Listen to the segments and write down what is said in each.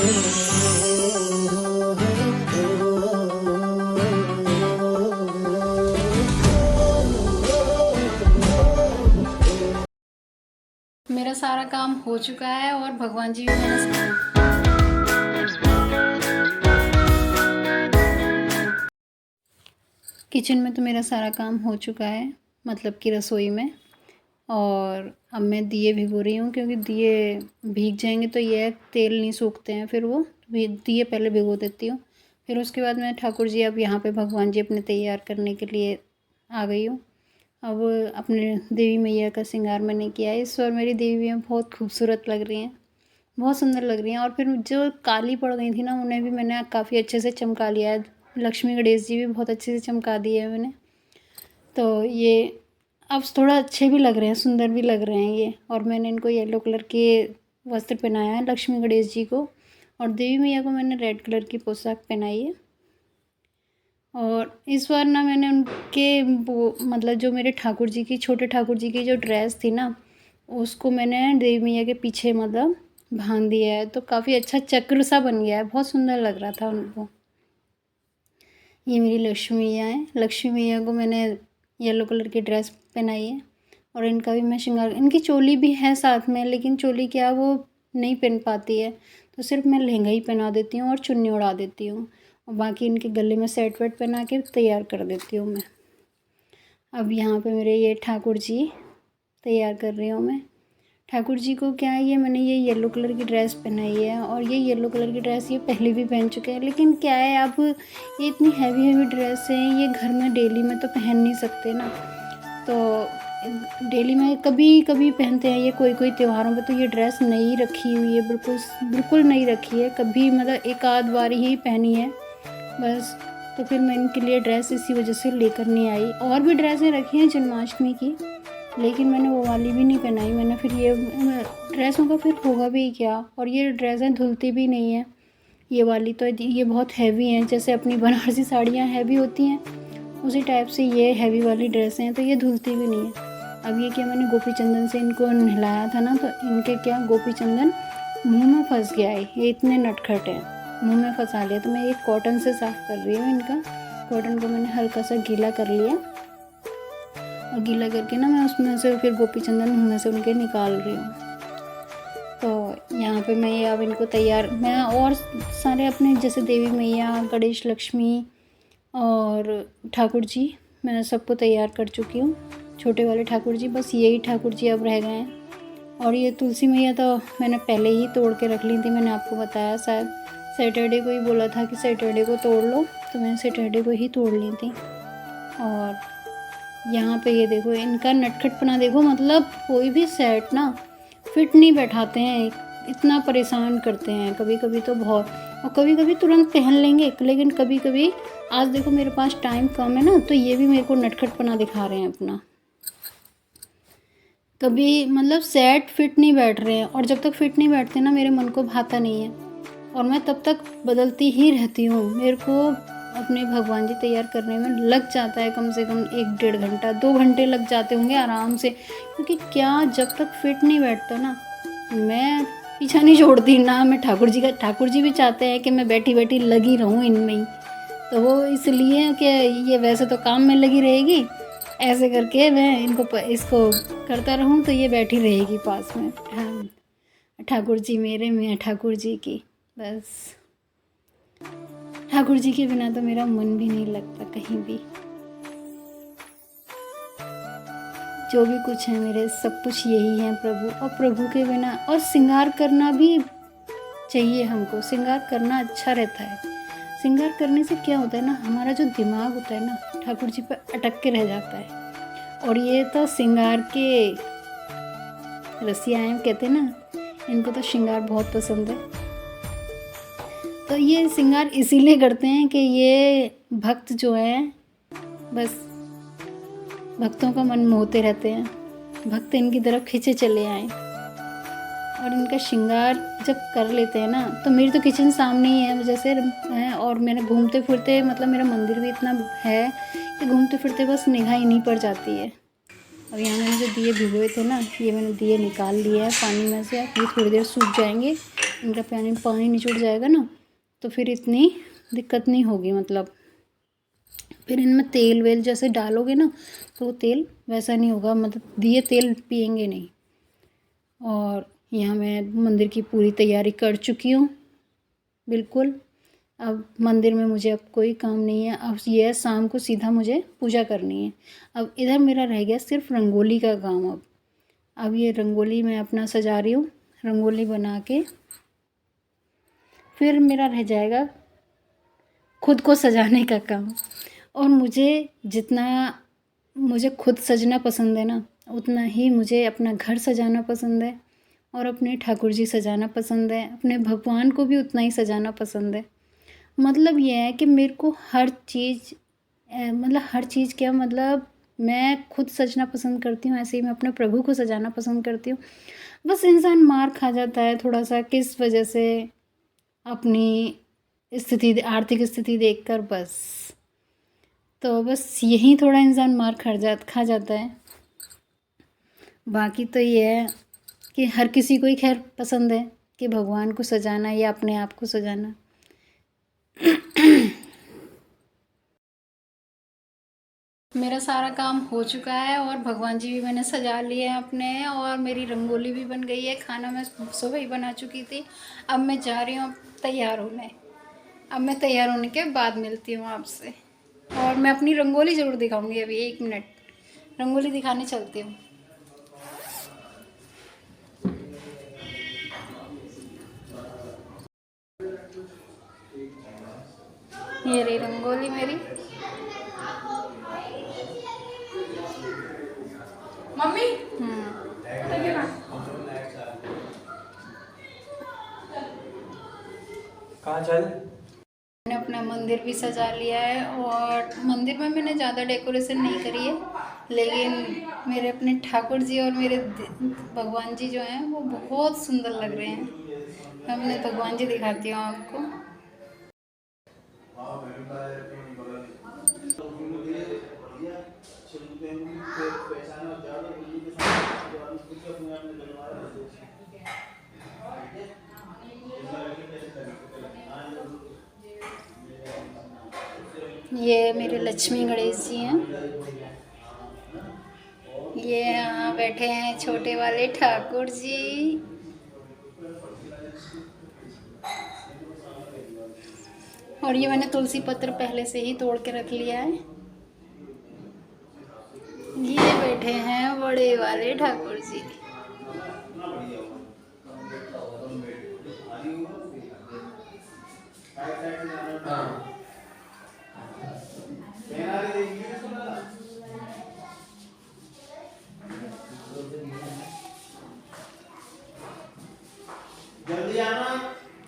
मेरा सारा काम हो चुका है और भगवान जी भी मैंने किचन में तो मेरा सारा काम हो चुका है, मतलब कि रसोई में। और अब मैं दिए भिगो रही हूँ, क्योंकि दिए भीग जाएंगे तो ये तेल नहीं सूखते हैं, फिर वो दिए पहले भिगो देती हूँ। फिर उसके बाद मैं ठाकुर जी अब यहाँ पे भगवान जी अपने तैयार करने के लिए आ गई हूँ। अब अपने देवी मैया का श्रृंगार मैंने किया है। इस बार मेरी देवी मैया बहुत खूबसूरत लग रही हैं, बहुत सुंदर लग रही हैं। और फिर जो काली पड़ गई थी ना, उन्हें भी मैंने काफ़ी अच्छे से चमका लिया है। लक्ष्मी गणेश जी भी बहुत अच्छे से चमका दिए हैं मैंने। तो ये अब थोड़ा अच्छे भी लग रहे हैं, सुंदर भी लग रहे हैं ये। और मैंने इनको येलो कलर के वस्त्र पहनाया है लक्ष्मी गणेश जी को, और देवी मैया को मैंने रेड कलर की पोशाक पहनाई है। और इस बार ना मैंने उनके वो मतलब जो मेरे ठाकुर जी की, छोटे ठाकुर जी की जो ड्रेस थी ना, उसको मैंने देवी मैया के पीछे मतलब बांध दिया है। तो काफ़ी अच्छा चक्र सा बन गया है, बहुत सुंदर लग रहा था उनको। ये मेरी लक्ष्मी मैया है। लक्ष्मी मैया को मैंने येलो कलर की ड्रेस पहनाई है, और इनका भी मैं श्रृंगार, इनकी चोली भी है साथ में, लेकिन चोली क्या वो नहीं पहन पाती है, तो सिर्फ मैं लहंगा ही पहना देती हूँ और चुन्नी उड़ा देती हूँ, और बाकी इनके गले में सेट वेट पहना के तैयार कर देती हूँ मैं। अब यहाँ पे मेरे ये ठाकुर जी तैयार कर रही हूँ मैं। ठाकुर जी को क्या है, ये मैंने ये येलो कलर की ड्रेस पहनाई है, और ये येलो कलर की ड्रेस ये पहले भी पहन चुके हैं। लेकिन क्या है, अब ये इतनी हैवी हैवी ड्रेस है, ये घर में डेली में तो पहन नहीं सकते ना। तो डेली में कभी कभी पहनते हैं ये, कोई कोई त्योहारों पे। तो ये ड्रेस नई रखी हुई है, बिल्कुल बिल्कुल नई रखी है, कभी मतलब एक आध बार ही पहनी है बस। तो फिर मैं इनके लिए ड्रेस इसी वजह से लेकर नहीं आई। और भी ड्रेसें रखी हैं जन्माष्टमी की, लेकिन मैंने वो वाली भी नहीं पहनाई। मैंने फिर ये ड्रेसों का फिर होगा भी क्या, और ये ड्रेसें धुलती भी नहीं है ये वाली। तो ये बहुत हैवी हैं, जैसे अपनी बनारसी साड़ियाँ हैवी होती हैं, उसी टाइप से ये हैवी वाली ड्रेसें हैं, तो ये धुलती भी नहीं है। अब ये क्या, मैंने गोपी चंदन से इनको नहलाया था ना, तो इनके क्या गोपी चंदन मुँह में फंस गया है, ये इतने नटखट हैं, मुँह में फंसा लिया। तो मैं एक कॉटन से साफ़ कर रही हूँ इनका। कॉटन को मैंने हल्का सा गीला कर लिया, और गीला करके ना मैं उसमें से फिर गोपी चंदन मुँह में से उनके निकाल रही हूँ। तो यहाँ पे मैं ये अब इनको तैयार, मैं और सारे अपने जैसे देवी मैया, गणेश, लक्ष्मी और ठाकुर जी, मैं सबको तैयार कर चुकी हूँ। छोटे वाले ठाकुर जी, बस यही ठाकुर जी अब रह गए हैं। और ये तुलसी मैया तो मैंने पहले ही तोड़ के रख ली थी, मैंने आपको बताया शायद सैटरडे को ही बोला था कि सैटरडे को तोड़ लो, तो मैंने सैटरडे को ही तोड़ ली थी। और यहाँ पे ये देखो इनका नटखटपना देखो, मतलब कोई भी सेट ना फिट नहीं बैठाते हैं, इतना परेशान करते हैं कभी कभी तो बहुत। और कभी कभी तुरंत पहन लेंगे, लेकिन कभी कभी, आज देखो मेरे पास टाइम कम है ना, तो ये भी मेरे को नटखटपना दिखा रहे हैं अपना। कभी मतलब सेट फिट नहीं बैठ रहे हैं, और जब तक फिट नहीं बैठते ना मेरे मन को भाता नहीं है, और मैं तब तक बदलती ही रहती हूँ। मेरे को अपने भगवान जी तैयार करने में लग जाता है कम से कम 1-1.5 घंटा, 2 घंटे लग जाते होंगे आराम से। क्योंकि क्या, जब तक फिट नहीं बैठता ना, मैं पीछा नहीं छोड़ती ना। मैं ठाकुर जी का, ठाकुर जी भी चाहते हैं कि मैं बैठी बैठी लगी रहूँ इनमें ही, तो वो इसलिए कि ये वैसे तो काम में लगी रहेगी, ऐसे करके मैं इसको करता रहूँ तो ये बैठी रहेगी पास में। ठाकुर जी मेरे, मैं ठाकुर जी की, बस ठाकुर जी के बिना तो मेरा मन भी नहीं लगता कहीं भी। जो भी कुछ है मेरे, सब कुछ यही है प्रभु, और प्रभु के बिना। और श्रृंगार करना भी चाहिए हमको, श्रृंगार करना अच्छा रहता है। श्रृंगार करने से क्या होता है ना, हमारा जो दिमाग होता है ना, ठाकुर जी पर अटक के रह जाता है। और ये तो श्रृंगार के रसिया हैं कहते हैं ना, इनको तो श्रृंगार बहुत पसंद है। तो ये श्रृंगार इसीलिए करते हैं कि ये भक्त जो हैं, बस भक्तों का मन मोहते रहते हैं, भक्त इनकी तरफ खींचे चले आए। और इनका श्रृंगार जब कर लेते हैं ना, तो मेरी तो किचन सामने ही है जैसे है, और मैंने घूमते फिरते, मतलब मेरा मंदिर भी इतना है कि घूमते फिरते बस निगाह ही नहीं पड़ जाती है। और यहाँ मैंने जो दिए भिगोए थे ना, ये मैंने दिए निकाल लिए हैं पानी में से। अब ये थोड़ी देर सूख जाएंगे, इनका पानी पानी निचुड़ जाएगा ना, तो फिर इतनी दिक्कत नहीं होगी। मतलब फिर इनमें तेल वेल जैसे डालोगे ना, तो वो तेल वैसा नहीं होगा, मतलब दिए तेल पिएंगे नहीं। और यहाँ मैं मंदिर की पूरी तैयारी कर चुकी हूँ बिल्कुल। अब मंदिर में मुझे अब कोई काम नहीं है। अब ये है शाम को सीधा मुझे पूजा करनी है। अब इधर मेरा रह गया सिर्फ रंगोली का काम। अब ये रंगोली मैं अपना सजा रही हूँ। रंगोली बना के फिर मेरा रह जाएगा खुद को सजाने का काम। और मुझे खुद सजना पसंद है ना, उतना ही मुझे अपना घर सजाना पसंद है, और अपने ठाकुर जी सजाना पसंद है, अपने भगवान को भी उतना ही सजाना पसंद है। मतलब ये है कि मेरे को हर चीज़ क्या, मतलब मैं खुद सजना पसंद करती हूँ, ऐसे ही मैं अपने प्रभु को सजाना पसंद करती हूँ। बस इंसान मार खा जाता है थोड़ा सा, किस वजह से, अपनी स्थिति, आर्थिक स्थिति देखकर बस। तो बस यही थोड़ा इंसान मार खा जाता है। बाकी तो ये है कि हर किसी को ही खैर पसंद है कि भगवान को सजाना या अपने आप को सजाना। मेरा सारा काम हो चुका है और भगवान जी भी मैंने सजा लिए हैं अपने, और मेरी रंगोली भी बन गई है। खाना मैं सुबह ही बना चुकी थी। अब मैं जा रही हूँ तैयार होने। अब मैं तैयार होने के बाद मिलती हूँ आपसे, और मैं अपनी रंगोली ज़रूर दिखाऊंगी। अभी 1 मिनट रंगोली दिखाने चलती हूँ। ये रही रंगोली मेरी। मम्मी कहाँ चल? मैंने अपना मंदिर भी सजा लिया है, और मंदिर में मैंने ज़्यादा डेकोरेशन नहीं करी है, लेकिन मेरे अपने ठाकुर जी और मेरे भगवान जी जो हैं वो बहुत सुंदर लग रहे हैं। मैं अपने भगवान जी दिखाती हूँ आपको। ये मेरे लक्ष्मी गणेश जी हैं। ये यहाँ बैठे हैं छोटे वाले ठाकुर जी। और ये मैंने तुलसी पत्र पहले से ही तोड़ के रख लिया है। ये बैठे हैं बड़े वाले ठाकुर जी।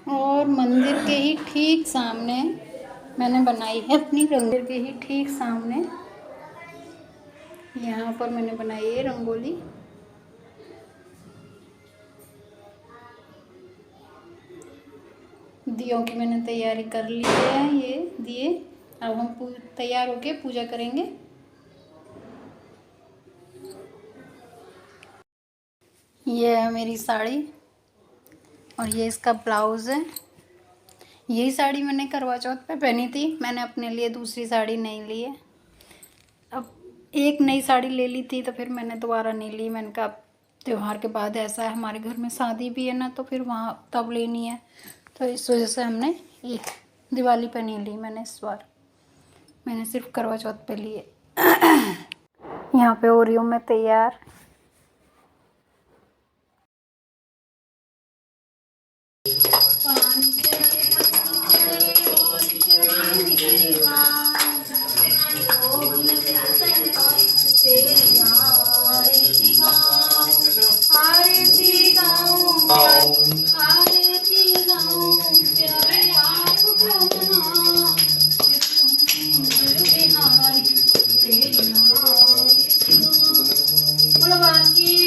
और मंदिर के ही ठीक सामने मैंने बनाई है अपनी, मंदिर के ही ठीक सामने यहाँ पर मैंने बनाई है रंगोली। दियों की मैंने तैयारी कर ली है। ये दिए अब हम तैयार होके पूजा करेंगे। ये है मेरी साड़ी, और ये इसका ब्लाउज़ है। यही साड़ी मैंने करवा चौथ पे पहनी थी। मैंने अपने लिए दूसरी साड़ी नहीं ली है। अब एक नई साड़ी ले ली थी, तो फिर मैंने दोबारा नहीं ली। मैंने कहा त्यौहार के बाद ऐसा है, हमारे घर में शादी भी है ना, तो फिर वहाँ तब लेनी है। तो इस वजह से हमने ये दिवाली पे नहीं ली मैंने इस बार। मैंने सिर्फ करवा चौथ पे लिए। यहाँ पे हो रही हूँ मैं तैयार।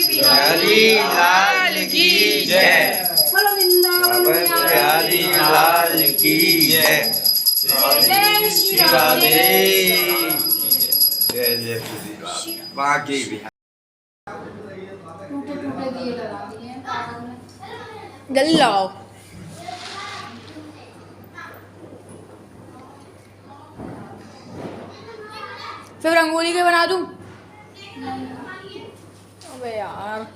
बिहारी लाल की जय। बिहारी लाल की जय। जय श्री राधे। जय जय श्री बाकी बिहार। टूटे टूटे दिए लगा दिए। गल्लाओ फिर रंगोली के बना दूँ? अबे यार।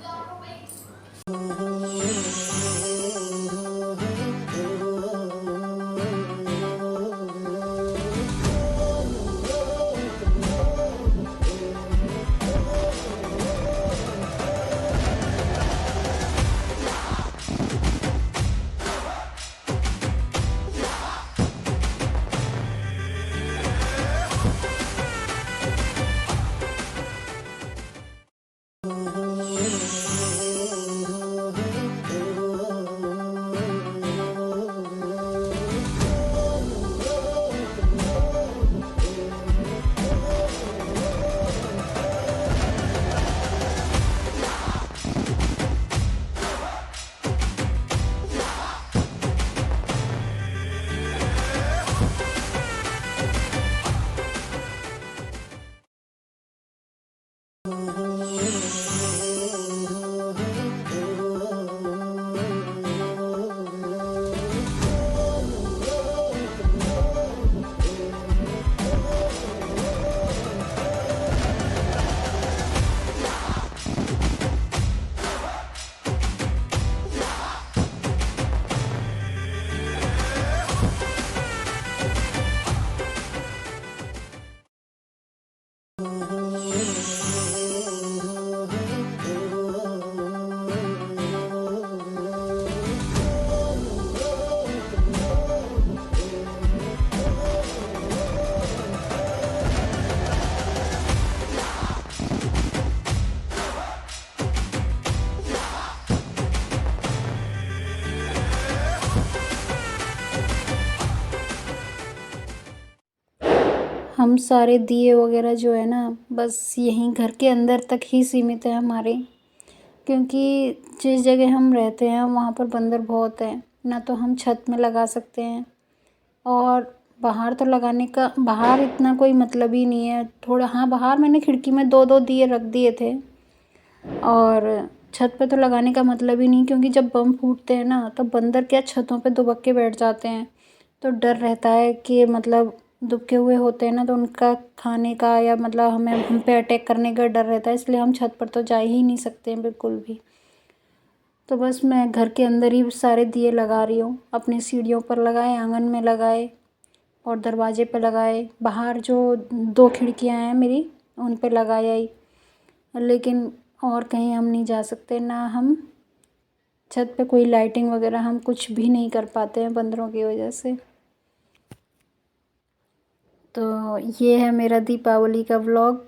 हम सारे दिए वगैरह जो है ना बस यहीं घर के अंदर तक ही सीमित है हमारे, क्योंकि जिस जगह हम रहते हैं वहाँ पर बंदर बहुत हैं। ना तो हम छत में लगा सकते हैं और बाहर तो लगाने का बाहर इतना कोई मतलब ही नहीं है। थोड़ा हाँ, बाहर मैंने खिड़की में 2-2 दिए रख दिए थे और छत पे तो लगाने का मतलब ही नहीं, क्योंकि जब बम फूटते हैं ना तो बंदर क्या छतों पे दुबक के बैठ जाते हैं। तो डर रहता है कि मतलब दुबके हुए होते हैं ना तो उनका खाने का या मतलब हम पे अटैक करने का डर रहता है, इसलिए हम छत पर तो जा ही नहीं सकते हैं बिल्कुल भी। तो बस मैं घर के अंदर ही सारे दिए लगा रही हूँ। अपनी सीढ़ियों पर लगाए, आंगन में लगाए और दरवाजे पे लगाए। बाहर जो 2 खिड़कियाँ हैं मेरी उन पे लगाया ही, लेकिन और कहीं हम नहीं जा सकते। ना हम छत पे कोई लाइटिंग वगैरह हम कुछ भी नहीं कर पाते हैं बंदरों की वजह से। तो ये है मेरा दीपावली का व्लॉग।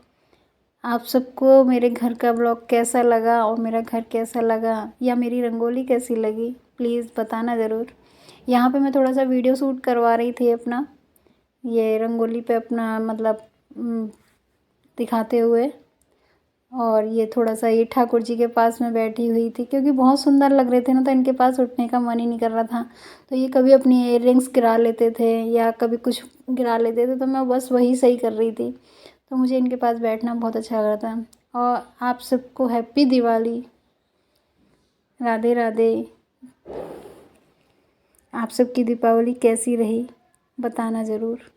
आप सबको मेरे घर का व्लॉग कैसा लगा और मेरा घर कैसा लगा या मेरी रंगोली कैसी लगी, प्लीज़ बताना ज़रूर। यहाँ पे मैं थोड़ा सा वीडियो शूट करवा रही थी अपना, ये रंगोली पे अपना मतलब दिखाते हुए। और ये थोड़ा सा ये ठाकुर जी के पास मैं बैठी हुई थी, क्योंकि बहुत सुंदर लग रहे थे ना तो इनके पास उठने का मन ही नहीं कर रहा था। तो ये कभी अपनी इयररिंग्स गिरा लेते थे या कभी कुछ गिरा लेते थे, तो मैं बस वही सही कर रही थी। तो मुझे इनके पास बैठना बहुत अच्छा लग रहा था। और आप सबको हैप्पी दिवाली, राधे राधे। आप सबकी दीपावली कैसी रही बताना ज़रूर।